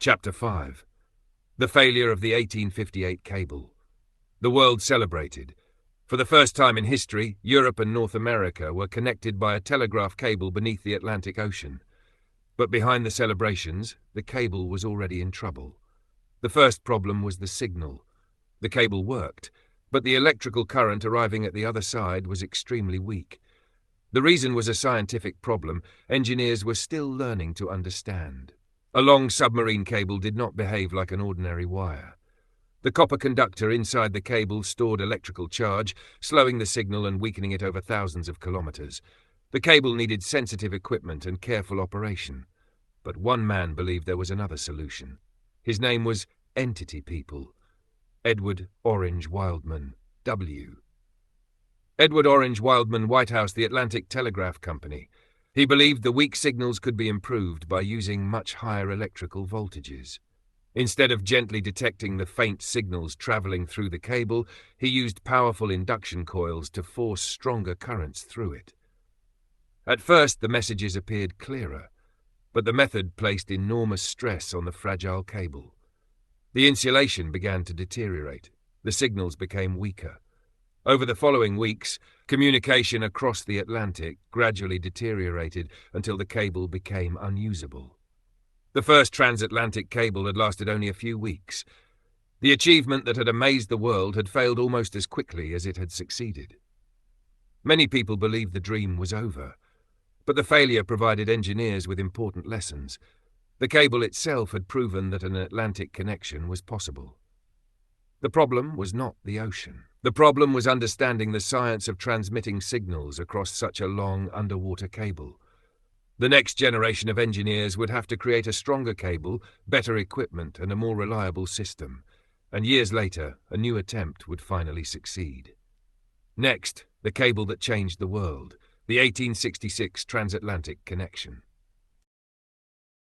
Chapter 5. The failure of the 1858 cable. The world celebrated. For the first time in history, Europe and North America were connected by a telegraph cable beneath the Atlantic Ocean. But behind the celebrations, the cable was already in trouble. The first problem was the signal. The cable worked, but the electrical current arriving at the other side was extremely weak. The reason was a scientific problem engineers were still learning to understand. A long submarine cable did not behave like an ordinary wire. The copper conductor inside the cable stored electrical charge, slowing the signal and weakening it over thousands of kilometers. The cable needed sensitive equipment and careful operation. But one man believed there was another solution. His name was Entity People. Edward Orange Wildman, W. Edward Orange Wildman, White House, the Atlantic Telegraph Company. He believed the weak signals could be improved by using much higher electrical voltages. Instead of gently detecting the faint signals traveling through the cable, he used powerful induction coils to force stronger currents through it. At first, the messages appeared clearer, but the method placed enormous stress on the fragile cable. The insulation began to deteriorate. The signals became weaker. Over the following weeks, communication across the Atlantic gradually deteriorated until the cable became unusable. The first transatlantic cable had lasted only a few weeks. The achievement that had amazed the world had failed almost as quickly as it had succeeded. Many people believed the dream was over, but the failure provided engineers with important lessons. The cable itself had proven that an Atlantic connection was possible. The problem was not the ocean. The problem was understanding the science of transmitting signals across such a long underwater cable. The next generation of engineers would have to create a stronger cable, better equipment, and a more reliable system. And years later, a new attempt would finally succeed. Next, the cable that changed the world, the 1866 transatlantic connection.